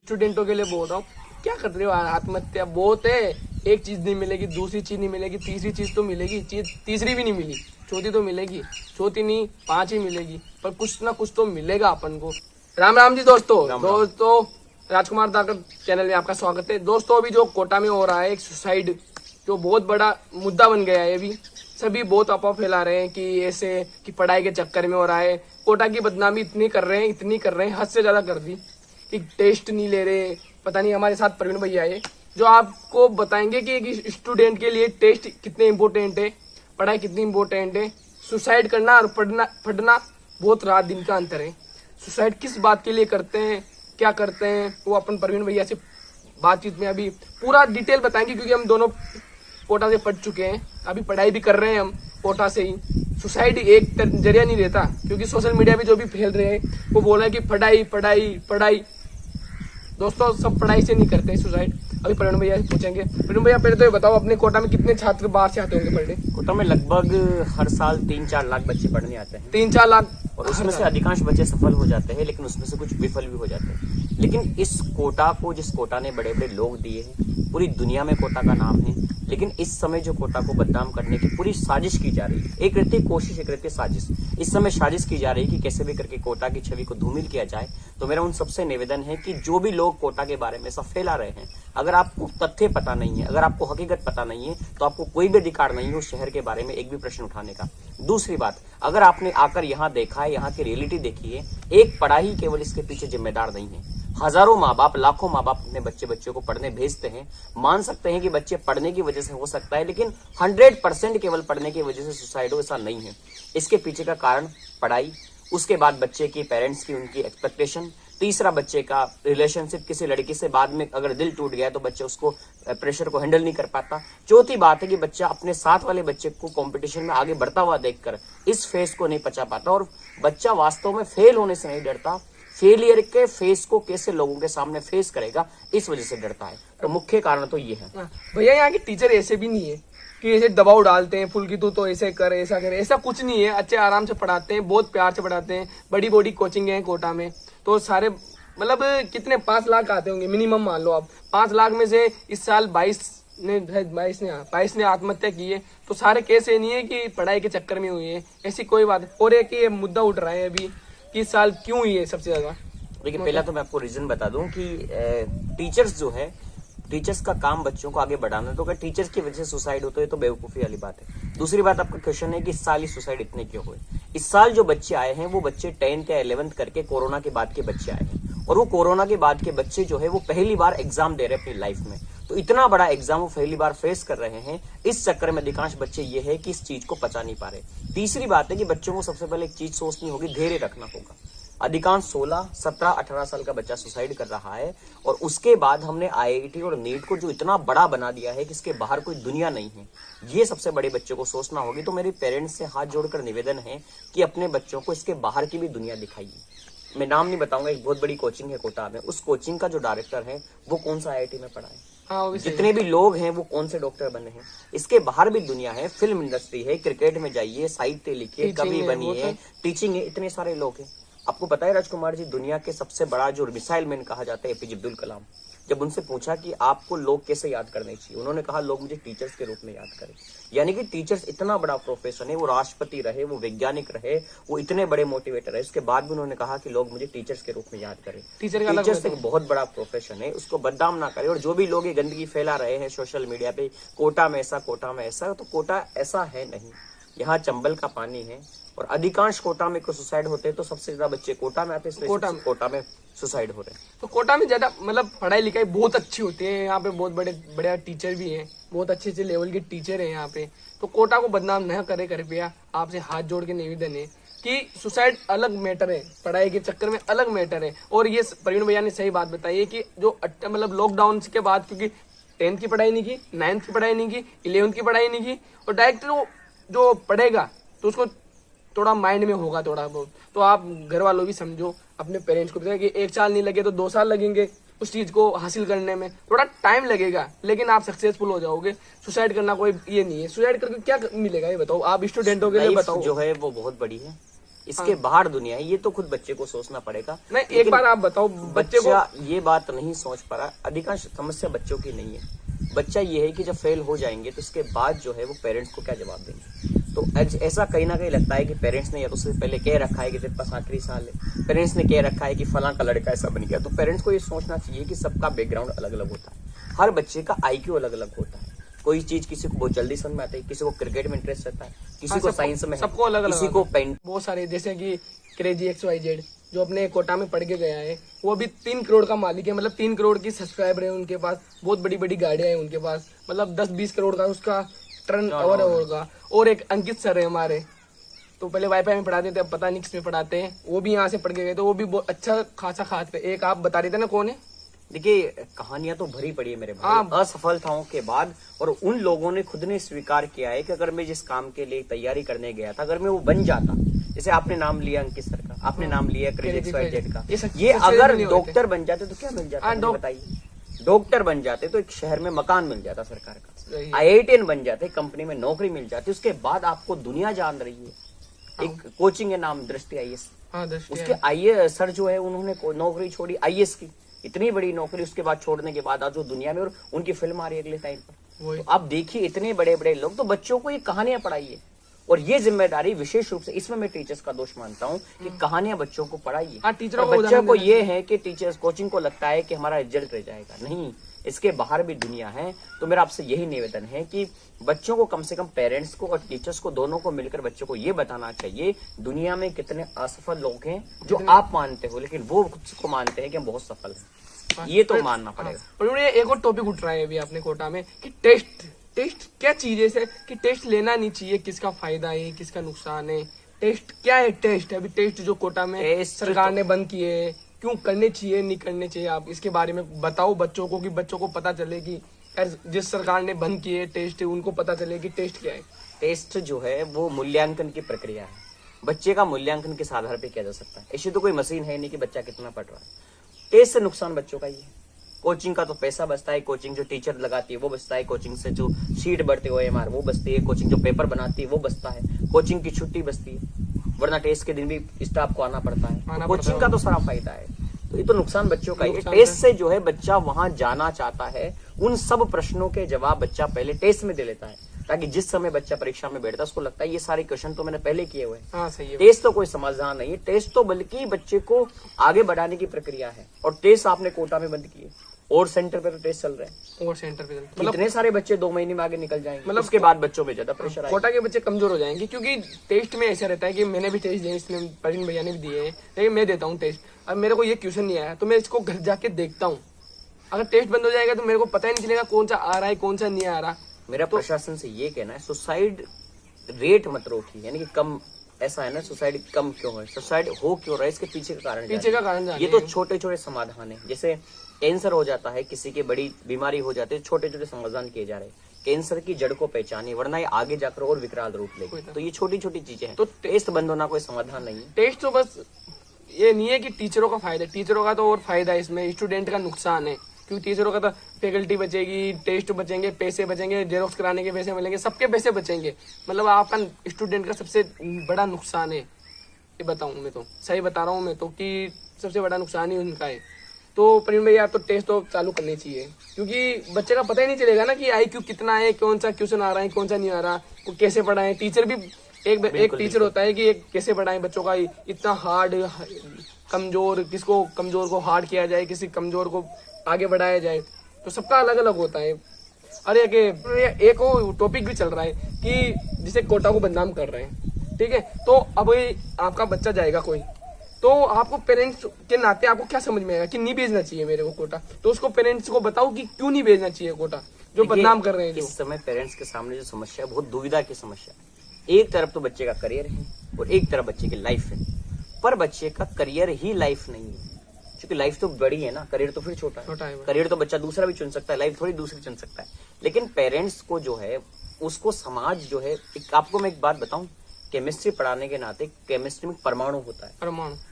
स्टूडेंटों के लिए बोल रहा हूँ, क्या कर रहे हो आत्महत्या? बहुत है, एक चीज नहीं मिलेगी, दूसरी चीज नहीं मिलेगी, तीसरी चीज तो मिलेगी, चीज तीसरी भी नहीं मिली, चौथी तो मिलेगी, चौथी नहीं 5 ही मिलेगी, पर कुछ ना कुछ तो मिलेगा अपन को। राम राम जी दोस्तों। दोस्तों राजकुमार दाकर चैनल में आपका स्वागत है। दोस्तों अभी जो कोटा में हो रहा है एक सुसाइड, जो बहुत बड़ा मुद्दा बन गया है, अभी सभी बहुत अफवाह फैला रहे हैं कि ऐसे कि पढ़ाई के चक्कर में हो रहा है। कोटा की बदनामी इतनी कर रहे हैं, हद से ज्यादा कर दी कि टेस्ट नहीं ले रहे। पता नहीं, हमारे साथ प्रवीण भैया है जो आपको बताएंगे कि एक स्टूडेंट के लिए टेस्ट कितने इम्पोर्टेंट है, पढ़ाई कितनी इम्पोर्टेंट है। सुसाइड करना और पढ़ना बहुत रात दिन का अंतर है। सुसाइड किस बात के लिए करते हैं, क्या करते हैं, वो अपन प्रवीण भैया से बातचीत में अभी पूरा डिटेल बताएंगे, क्योंकि हम दोनों कोटा से पढ़ चुके हैं, अभी पढ़ाई भी कर रहे हैं हम कोटा से ही। सुसाइड एक जरिया नहीं रहता, क्योंकि सोशल मीडिया पे जो भी फैल रहे हैं वो बोल रहे हैं कि पढ़ाई पढ़ाई पढ़ाई। दोस्तों सब पढ़ाई से नहीं करते सुसाइड। अभी प्रवीण भैया से पूछेंगे। प्रवीण भैया पहले तो ये बताओ, अपने कोटा में कितने छात्र बाहर से आते होंगे पढ़ने? कोटा में लगभग हर साल 3-4 लाख बच्चे पढ़ने आते हैं। 3-4 लाख, और उसमें से अधिकांश बच्चे सफल हो जाते हैं, लेकिन उसमें से कुछ विफल भी हो जाते हैं। लेकिन इस कोटा को, जिस कोटा ने बड़े बड़े लोग दिए हैं, पूरी दुनिया में कोटा का नाम है, लेकिन इस समय जो कोटा को बदनाम करने की पूरी साजिश की जा रही है, एक रहती कोशिश, एक रहती साजिश। इस समय साजिश की जा रही है कि कैसे भी करके कोटा की छवि को धूमिल किया जाए। तो मेरा उन सबसे निवेदन है कि जो भी लोग कोटा के बारे में ऐसा फैला रहे हैं, अगर आपको तथ्य पता नहीं है, अगर आपको हकीकत पता नहीं है, तो आपको कोई भी अधिकार नहीं है उस शहर के बारे में एक भी प्रश्न उठाने का। दूसरी बात, अगर आपने आकर यहाँ देखा है, यहाँ की रियलिटी देखी है, एक पढ़ाई केवल इसके पीछे जिम्मेदार नहीं है। हजारों माँ बाप, लाखों माँ बाप अपने बच्चों को पढ़ने भेजते हैं। मान सकते हैं कि बच्चे पढ़ने की वजह से हो सकता है, लेकिन 100% केवल पढ़ने की वजह से सुसाइड हो, ऐसा नहीं है। इसके पीछे का कारण पढ़ाई, उसके बाद बच्चे की पेरेंट्स की उनकी एक्सपेक्टेशन, तीसरा बच्चे का रिलेशनशिप, किसी लड़की से बाद में अगर दिल टूट गया तो बच्चा उसको प्रेशर को हैंडल नहीं कर पाता। चौथी बात है कि बच्चा अपने साथ वाले बच्चे को कंपटीशन में आगे बढ़ता हुआ देखकर इस फेस को नहीं पचा पाता, और बच्चा वास्तव में फेल होने से नहीं डरता, फेलियर के फेस को कैसे लोगों के सामने फेस करेगा, इस वजह से डरता है। तो मुख्य कारण तो ये है। भैया यहाँ के टीचर ऐसे भी नहीं है कि ऐसे दबाव डालते हैं, फुल की तू तो ऐसे कर, ऐसा कर, ऐसा कुछ नहीं है। अच्छे आराम से पढ़ाते हैं, बहुत प्यार से पढ़ाते हैं। बड़ी बड़ी कोचिंग है कोटा में, तो सारे मतलब कितने 5 लाख आते होंगे मिनिमम, मान लो आप 5 लाख में से इस साल 22 ने आत्महत्या की है। तो सारे केस ये नहीं है कि पढ़ाई के चक्कर में हुई है, ऐसी कोई बात। और एक ये मुद्दा उठ रहा है अभी कि इस साल क्यों हुई है सबसे ज्यादा। देखिए, पहला तो मैं आपको रीजन बता दूं कि टीचर्स जो है, टीचर्स का काम बच्चों को आगे बढ़ाना, तो अगर टीचर्स की वजह से सुसाइड होता है तो बेवकूफी वाली बात है। दूसरी बात, आपका क्वेश्चन है कि इस साल ही सुसाइड इतने क्यों हुए। इस साल जो बच्चे आए हैं वो बच्चे 10th या 11th करके कोरोना के बाद के बच्चे आए हैं, और वो कोरोना के बाद के बच्चे जो है वो पहली बार एग्जाम दे रहे हैं अपनी लाइफ में। तो इतना बड़ा एग्जाम वो पहली बार फेस कर रहे हैं, इस चक्कर में अधिकांश बच्चे ये है कि इस चीज को पचा नहीं पा रहे। तीसरी बात है कि बच्चों को सबसे पहले एक चीज सोचनी होगी, धैर्य रखना होगा। अधिकांश 16, 17, 18 साल का बच्चा सुसाइड कर रहा है, और उसके बाद हमने IIT और नीट को जो इतना बड़ा बना दिया है कि इसके बाहर कोई दुनिया नहीं है। ये सबसे बड़े बच्चों को सोचना होगी। तो मेरे पेरेंट्स से हाथ जोड़कर निवेदन है कि अपने बच्चों को इसके बाहर की भी दुनिया दिखाइए। मैं नाम नहीं बताऊंगा, एक बहुत बड़ी कोचिंग है कोटा में, उस कोचिंग का जो डायरेक्टर है वो कौन सा IIT में पढ़ा है, जितने भी लोग हैं वो कौन से डॉक्टर बने हैं। इसके बाहर भी दुनिया है, फिल्म इंडस्ट्री है, क्रिकेट में जाइए, साहित्य लिखिए, कवि बनिए, टीचिंग है, इतने सारे लोग हैं। आपको पता है राजकुमार जी, दुनिया के सबसे बड़ा जो मिसाइल मैन कहा जाता है APJ अब्दुल कलाम, जब उनसे पूछा कि आपको लोग कैसे याद करने चाहिए, उन्होंने कहा लोग मुझे टीचर्स के रूप में याद करें। यानी कि टीचर्स इतना बड़ा प्रोफेशन है, वो राष्ट्रपति रहे, वो वैज्ञानिक रहे, वो इतने बड़े मोटिवेटर है, उसके बाद भी उन्होंने कहा कि लोग मुझे टीचर्स के रूप में याद करें। टीचर्स एक बहुत बड़ा प्रोफेशन है, उसको बदनाम ना करें। और जो भी लोग ये गंदगी फैला रहे हैं सोशल मीडिया पे, कोटा में ऐसा, कोटा में ऐसा, तो कोटा ऐसा है नहीं। यहाँ चंबल का पानी है, और अधिकांश कोटा में सुसाइड होते हैं तो सबसे ज्यादा बच्चे कोटा में आते हैं, इसलिए कोटा में सुसाइड हो रहे हैं। तो कोटा में ज्यादा मतलब पढ़ाई लिखाई बहुत अच्छी होती है, यहाँ पे बहुत बड़े टीचर भी हैं, बहुत अच्छे लेवल के टीचर हैं यहाँ पे। तो कोटा को बदनाम न करे कृपया, आपसे हाथ जोड़ के निवेदन है कि सुसाइड अलग मैटर है, पढ़ाई के चक्कर में अलग मैटर है। और ये प्रवीण भैया ने सही बात बताई है कि जो मतलब लॉकडाउन के बाद, क्योंकि 10th की पढ़ाई नहीं की, 9th की पढ़ाई नहीं की, 11th की पढ़ाई नहीं की, और डायरेक्ट जो पढ़ेगा तो उसको थोड़ा माइंड में होगा थोड़ा बहुत। तो आप घर वालों भी समझो, अपने पेरेंट्स को बताइए कि 1 साल नहीं लगे तो 2 साल लगेंगे उस चीज को हासिल करने में, थोड़ा टाइम लगेगा, लेकिन आप सक्सेसफुल हो जाओगे। सुसाइड करना कोई ये नहीं है। सुसाइड करके क्या मिलेगा ये बताओ, आप स्टूडेंटों के लिए बताओ। जो है वो बहुत बड़ी है, इसके बाहर दुनिया है, ये तो खुद बच्चे को सोचना पड़ेगा। नहीं, एक लेकिन बार आप बताओ बच्चे को। बच्चा ये बात नहीं सोच पा रहा। अधिकांश समस्या बच्चों की नहीं है। बच्चा ये है कि जब फेल हो जाएंगे तो उसके बाद जो है वो पेरेंट्स को क्या जवाब देंगे। तो ऐसा कहीं ना कहीं लगता है कि पेरेंट्स ने या तो उससे पहले कह रखा है कि तेरे पास आखिरी साल है, पेरेंट्स ने कह रखा है कि फलां का लड़का ऐसा बन गया। तो पेरेंट्स को ये सोचना चाहिए कि सबका बैकग्राउंड अलग अलग होता है, हर बच्चे का IQ अलग अलग होता है। कोई चीज किसी को बहुत जल्दी समझ में आती है, किसी को क्रिकेट में इंटरेस्ट रहता है, किसी को साइंस में, सबको अलग अलग, किसी को पेंट। बहुत सारे जैसे कि क्रेजी XYZ जो अपने कोटा में पढ़ के गया है, वो अभी 3 करोड़ का मालिक है। मतलब 3 करोड़ की सब्सक्राइबर है उनके पास, बहुत बड़ी बड़ी गाड़ियां हैं उनके पास, मतलब 10-20 करोड़ का उसका टर्न ओवर होगा। और एक अंकित सर है हमारे, तो पहले वाईफाई में पढ़ाते थे, अब पता नहीं किसमें पढ़ाते हैं, वो भी यहाँ से पढ़ के गए, तो वो भी बहुत अच्छा खासा खाते। एक आप बता रहे थे ना, कौन है? देखिए, कहानियां तो भरी पड़ी है मेरे भाई असफलताओं के बाद, और उन लोगों ने खुद ने स्वीकार किया है कि अगर मैं जिस काम के लिए तैयारी करने गया था, अगर मैं वो बन जाता, जैसे आपने नाम लिया अंकित सर का, आपने नाम लिया क्रेजी XYZ का, ये अगर डॉक्टर बन जाते तो क्या मिल जाता, बताइए। डॉक्टर बन जाते तो एक शहर में मकान मिल जाता सरकार का, IITN बन जाते, कंपनी में नौकरी मिल जाती, उसके बाद आपको दुनिया जान रही है। एक कोचिंग है नाम दृष्टि IAS, उसके IAS सर जो है उन्होंने नौकरी छोड़ी IAS की, इतनी बड़ी नौकरी, उसके बाद छोड़ने के बाद आज वो दुनिया में, और उनकी फिल्म आ रही है अगले टाइम पर। तो आप देखिए इतने बड़े बड़े लोग, तो बच्चों को ये कहानियां पढ़ाइए, और ये जिम्मेदारी विशेष रूप से इसमें मैं टीचर्स का दोष मानता हूँ कि कहानियां बच्चों को पढ़ाइए। बच्चों को ये है कि टीचर्स कोचिंग को लगता है कि हमारा रिजल्ट रह जाएगा, नहीं, इसके बाहर भी दुनिया है। तो मेरा आपसे यही निवेदन है कि बच्चों को कम से कम, पेरेंट्स को और टीचर्स को, दोनों को मिलकर बच्चों को ये बताना चाहिए दुनिया में कितने असफल लोग हैं जो आप मानते हो, लेकिन वो खुद को मानते हैं कि हम बहुत सफल हैं। ये तो मानना पड़ेगा। और एक और टॉपिक उठ रहा है अभी अपने कोटा में कि टेस्ट क्या चीज है, कि टेस्ट लेना नहीं चाहिए, किसका फायदा है, किसका नुकसान है, टेस्ट क्या है? टेस्ट अभी टेस्ट जो कोटा में सरकार ने बंद किए, क्यों करने चाहिए, नहीं करने चाहिए, आप इसके बारे में बताओ बच्चों को, कि बच्चों को पता चले कि यार जिस सरकार ने बंद किए टेस्ट, उनको पता चले कि टेस्ट क्या है। टेस्ट जो है वो मूल्यांकन की प्रक्रिया है, बच्चे का मूल्यांकन किस आधार पर किया जा सकता है। ऐसी तो कोई मशीन है नहीं कि बच्चा कितना पढ़ रहा है। टेस्ट से नुकसान बच्चों का ही है। कोचिंग का तो पैसा बचता है, कोचिंग जो टीचर लगाती है वो बचता है, कोचिंग से जो शीट बढ़ते हुए OMR वो बचती है, कोचिंग जो पेपर बनाती है वो बचता है, कोचिंग की छुट्टी बचती है, वरना टेस्ट के दिन भी स्टाफ को आना पड़ता है। कोचिंग का तो सारा फायदा है, तो ये तो नुकसान बच्चों का है। टेस्ट से जो है बच्चा वहां जाना चाहता है, उन सब प्रश्नों के जवाब बच्चा पहले टेस्ट में दे लेता है, ताकि जिस समय बच्चा परीक्षा में बैठता है उसको लगता है ये सारे क्वेश्चन तो मैंने पहले किए हुए हैं। टेस्ट तो कोई समाधान नहीं है, टेस्ट तो बल्कि बच्चे को आगे बढ़ाने की प्रक्रिया है। और टेस्ट आपने कोटा में बंद किए, और सेंटर पे तो टेस्ट चल रहे हैं, और सेंटर पे मतलब इतने सारे बच्चे 2 महीने में आगे निकल जाएंगे, मतलब उसके बाद बच्चों में ज्यादा प्रेशर आएगा। कोटा के बच्चे कमजोर हो जाएंगे, क्योंकि टेस्ट में ऐसा रहता है कि मैंने भी टेस्ट दिए, इसलिए परवीन भैया ने भी दिए हैं, लेकिन मैं देता हूँ टेस्ट, अब मेरे को ये क्वेश्चन नहीं आया तो मैं इसको घर जाके देखता हूँ। अगर टेस्ट बंद हो जाएगा तो मेरे को पता ही नहीं चलेगा कौन सा आ रहा है कौन सा नहीं आ रहा। मेरा प्रशासन से ये कहना है, सुसाइड रेट मत रोकिए, यानी कि कम, ऐसा है ना, सुसाइड कम क्यों है, सुसाइड हो क्यों रहा है, इसके पीछे का कारण ये तो छोटे छोटे समाधान है। जैसे कैंसर हो जाता है, किसी की बड़ी बीमारी हो जाती है, छोटे छोटे समाधान किए जा रहे हैं। कैंसर की जड़ को पहचानिए, वरना ये आगे जाकर और विकराल रूप लेगी। तो ये छोटी छोटी चीजें हैं, तो टेस्ट बंद होना कोई समाधान नहीं है। टेस्ट तो बस ये नहीं है कि टीचरों का फायदा, टीचरों का तो और फायदा है इसमें, स्टूडेंट का नुकसान है, क्योंकि टीचरों का तो फैकल्टी बचेगी, टेस्ट बचेंगे, पैसे बचेंगे, जेरोक्स कराने के पैसे मिलेंगे, सबके पैसे बचेंगे, मतलब आपका स्टूडेंट का सबसे बड़ा नुकसान है। ये बताऊं मैं तो सही बता रहा हूँ मैं तो, कि सबसे बड़ा नुकसान ही उनका है। तो प्रवीण भैया तो टेस्ट तो चालू करनी चाहिए, क्योंकि बच्चे का पता ही नहीं चलेगा ना कि IQ कितना है, कौन सा क्वेश्चन आ रहा है, कौन सा नहीं आ रहा, को कैसे पढ़ाएं। टीचर भी एक टीचर होता है कि एक कैसे पढ़ाएं बच्चों का, इतना हार्ड, कमजोर, किसको कमजोर को हार्ड किया जाए, किसी कमजोर को आगे बढ़ाया जाए, तो सबका अलग अलग होता है। अरे एक टॉपिक भी चल रहा है कि जिसे कोटा को बदनाम कर रहे हैं, ठीक है, तो अब आपका बच्चा जाएगा कोई, तो आपको पेरेंट्स के नाते आपको क्या समझ में आएगा कि नहीं भेजना चाहिए मेरे को कोटा, तो उसको पेरेंट्स को बताओ कि क्यों नहीं भेजना चाहिए कोटा, जो बदनाम कर रहे हैं। इस समय पेरेंट्स के सामने जो समस्या है, बहुत दुविधा की समस्या है। एक तरफ तो बच्चे का करियर है और एक तरफ बच्चे की लाइफ है, पर बच्चे का करियर ही लाइफ नहीं है, क्योंकि लाइफ तो बड़ी है ना, करियर तो फिर छोटा है। करियर तो बच्चा दूसरा भी चुन सकता है, लाइफ थोड़ी दूसरी चुन सकता है। लेकिन पेरेंट्स को जो है, उसको समाज जो है, आपको मैं एक बात बताऊं, केमिस्ट्री पढ़ाने के नाते केमिस्ट्री में परमाणु होता है।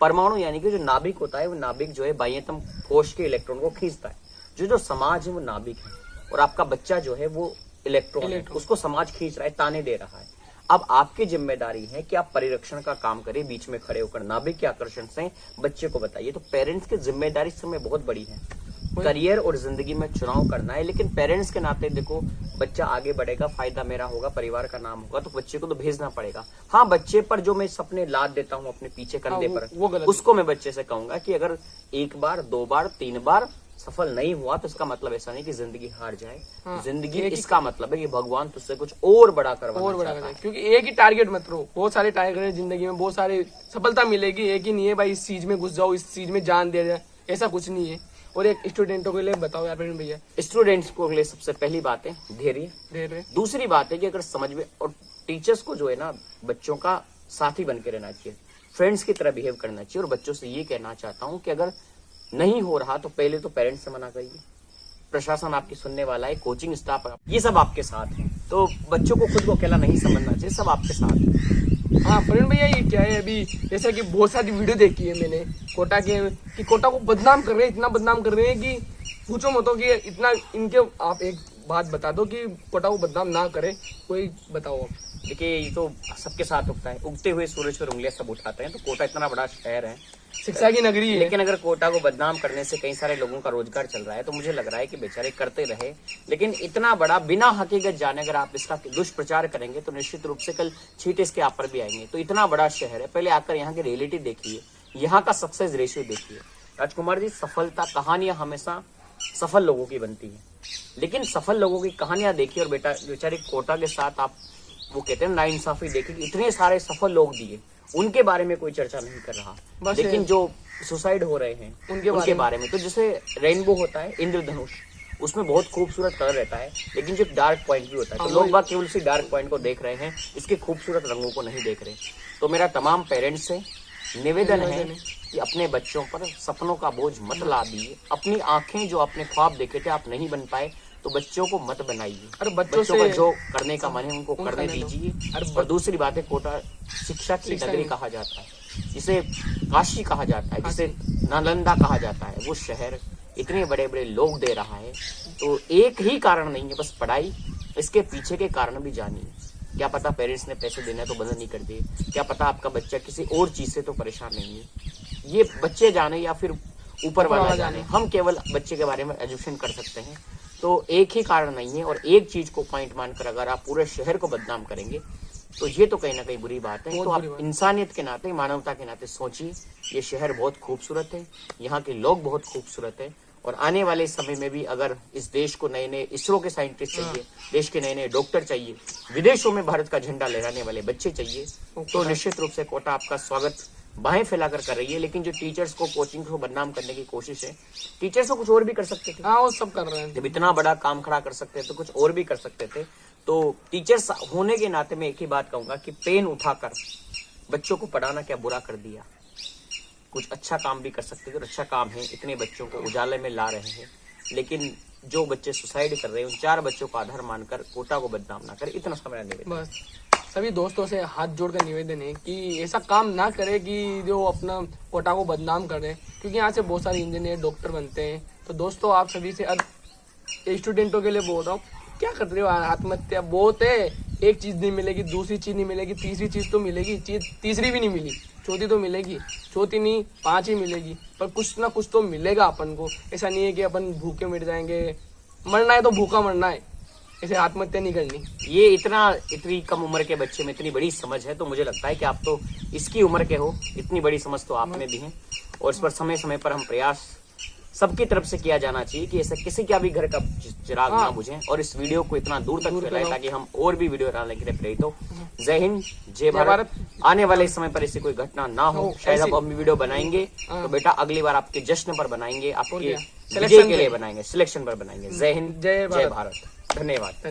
परमाणु यानी कि जो नाभिक होता है, वो नाभिक जो है बाह्यतम कोश के इलेक्ट्रॉन को खींचता है। जो समाज है वो नाभिक है, और आपका बच्चा जो है वो इलेक्ट्रॉन है, उसको समाज खींच रहा है, ताने दे रहा है। अब आपकी जिम्मेदारी है कि आप परिरक्षण का काम करें, बीच में खड़े होकर नाभिक के आकर्षण से बच्चे को बताइए। तो पेरेंट्स की जिम्मेदारी इस समय बहुत बड़ी है, करियर और जिंदगी में चुनाव करना है। लेकिन पेरेंट्स के नाते देखो, बच्चा आगे बढ़ेगा, फायदा मेरा होगा, परिवार का नाम होगा, तो बच्चे को तो भेजना पड़ेगा। हाँ, बच्चे पर जो मैं सपने लाद देता हूँ अपने पीछे कंधे पर, वो गलत उसको मैं बच्चे से कहूंगा कि अगर एक बार, दो बार, तीन बार सफल नहीं हुआ तो इसका मतलब ऐसा नहीं कि जिंदगी हार जाए। जिंदगी इसका मतलब है कि भगवान तुझसे कुछ और बड़ा करवाना चाहता है। क्योंकि एक ही टारगेट मत रहो, बहुत सारे टारगेट है जिंदगी में, बहुत सारी सफलता मिलेगी, एक ही नहीं है भाई इस चीज में घुस जाओ, इस चीज में जान दे जाए, ऐसा कुछ नहीं है। और एक स्टूडेंटों के लिए बताओ यार प्रवीण भैया। स्टूडेंट्स को लिए सबसे पहली बात है धैर्य। दूसरी बात है कि अगर समझ में, और टीचर्स को जो है ना बच्चों का साथी बन के रहना चाहिए, फ्रेंड्स की तरह बिहेव करना चाहिए। और बच्चों से ये कहना चाहता हूँ कि अगर नहीं हो रहा तो पहले तो पेरेंट्स से मना करिए, प्रशासन आपकी सुनने वाला है, कोचिंग स्टाफ, ये सब आपके साथ है। तो बच्चों को खुद को अकेला नहीं समझना चाहिए, सब आपके साथ है। हाँ प्रवीण भैया, ये क्या है अभी, जैसा कि बहुत सारी वीडियो देखी है मैंने कोटा के, कि कोटा को बदनाम कर रहे हैं, इतना बदनाम कर रहे हैं कि पूछो मत हो। कि इतना इनके, आप एक बात बता दो कि कोटा को बदनाम ना करे, कोई बताओ आप। देखिए, ये तो सबके साथ उगता है, उगते हुए सूरज पर उंगलियां सब उठाते हैं। तो कोटा इतना बड़ा शहर है, शिक्षा की नगरी है, लेकिन अगर कोटा को बदनाम करने से कई सारे लोगों का रोजगार चल रहा है तो मुझे लग रहा है कि बेचारे करते रहे। लेकिन इतना बड़ा बिना हकीकत जाने अगर आप इसका दुष्प्रचार करेंगे तो निश्चित रूप से कल छींटे इसके आप पर भी आएंगे। तो इतना बड़ा शहर है, पहले आकर यहाँ की रियलिटी देखिए, यहाँ का सक्सेस रेशियो देखिए। राजकुमार जी, सफलता कहानियां हमेशा सफल लोगों की बनती है, लेकिन सफल लोगों की कहानियां देखिए और बेचारे कोटा के साथ आप वो कहते हैं नाइंसाफी देखिए। इतने सारे सफल लोग दिए, उनके बारे में कोई चर्चा नहीं कर रहा, लेकिन जो सुसाइड हो रहे हैं उनके बारे में। तो जैसे रेनबो होता है, इंद्रधनुष, उसमें बहुत खूबसूरत कलर रहता है, लेकिन जो डार्क पॉइंट भी होता है, तो लोग बात केवल इसी डार्क पॉइंट को देख रहे हैं, इसके खूबसूरत रंगों को नहीं देख रहे। तो मेरा तमाम पेरेंट्स से निवेदन है कि अपने बच्चों पर सपनों का बोझ मत ला दीजिए। अपनी आंखें जो अपने ख्वाब देखे थे आप नहीं बन पाए, तो बच्चों को मत बनाइए। और बच्चों का जो करने का मन है उनको करने दीजिए। और दूसरी बात है, कोटा शिक्षा की नगरी कहा जाता है, जिसे काशी कहा जाता है, जिसे नालंदा कहा जाता है, वो शहर इतने बड़े बड़े लोग दे रहा है। तो एक ही कारण नहीं है बस पढ़ाई, इसके पीछे के कारण भी जानिए। क्या पता पेरेंट्स ने पैसे देना तो बंद नहीं कर दिए, क्या पता आपका बच्चा किसी और चीज से तो परेशान नहीं है। ये बच्चे जाने या फिर ऊपर वाला जाने, हम केवल बच्चे के बारे में एजुकेशन कर सकते हैं। तो एक ही कारण नहीं है, और एक चीज को पॉइंट मानकर अगर आप पूरे शहर को बदनाम करेंगे तो ये तो कहीं ना कहीं बुरी बात है। तो आप इंसानियत के नाते, मानवता के नाते सोचिए, ये शहर बहुत खूबसूरत है, यहाँ के लोग बहुत खूबसूरत है, और आने वाले समय में भी अगर इस देश को नए नए इसरो के साइंटिस्ट चाहिए, देश के नए नए डॉक्टर चाहिए, विदेशों में भारत का झंडा लहराने वाले बच्चे चाहिए, तो निश्चित रूप से कोटा आपका स्वागत बाहें फैलाकर कर रही है। लेकिन जो टीचर्स को, कोचिंग को बदनाम करने की कोशिश है, टीचर्स को कुछ और भी कर सकते थे। हाँ, वो सब कर रहे हैं। जब इतना बड़ा काम खड़ा कर सकते थे तो कुछ और भी कर सकते थे। तो टीचर्स होने के नाते मैं एक ही बात कहूंगा कि पेन उठाकर बच्चों को पढ़ाना क्या बुरा कर दिया, कुछ अच्छा काम भी कर सकते थे। और अच्छा काम है, इतने बच्चों को उजाले में ला रहे हैं। लेकिन जो बच्चे सुसाइड कर रहे हैं, उन 4 बच्चों को आधार मानकर कोटा को बदनाम ना करें, इतना सा मेरा निवेदन। बस सभी दोस्तों से हाथ जोड़कर निवेदन है कि ऐसा काम ना करे कि जो अपना कोटा को बदनाम कर रहे हैं, क्योंकि यहाँ से बहुत सारे इंजीनियर, डॉक्टर बनते हैं। तो दोस्तों, आप सभी से स्टूडेंटों के लिए बोल रहा हूँ, क्या कर रहे हो, आत्महत्या बहुत है। एक चीज नहीं मिलेगी, दूसरी चीज नहीं मिलेगी, तीसरी चीज तो मिलेगी, तीसरी भी नहीं मिली, चौथी तो मिलेगी, चौथी नहीं 5 ही मिलेगी, पर कुछ ना कुछ तो मिलेगा अपन को। ऐसा नहीं है कि अपन भूखे मिट जाएंगे, मरना है तो भूखा मरना है, ऐसे आत्महत्या नहीं करनी। ये इतनी कम उम्र के बच्चे में इतनी बड़ी समझ है, तो मुझे लगता है कि आप तो इसकी उम्र के हो, इतनी बड़ी समझ तो आप में भी है। और इस पर समय समय पर हम प्रयास सबकी तरफ से किया जाना चाहिए कि ऐसा किसी का भी घर का चिराग ना बुझे, और इस वीडियो को इतना दूर तक फैलाए ताकि हम और भी वीडियो डालने के लिए प्रेरित हो। जय हिंद, जय भारत। आने वाले समय पर ऐसी कोई घटना ना हो। शायद अब हम वीडियो बनाएंगे तो बेटा अगली बार आपके जश्न पर बनाएंगे, आपके विजय के लिए बनाएंगे, सिलेक्शन पर बनाएंगे। जय हिंद, जय भारत। धन्यवाद।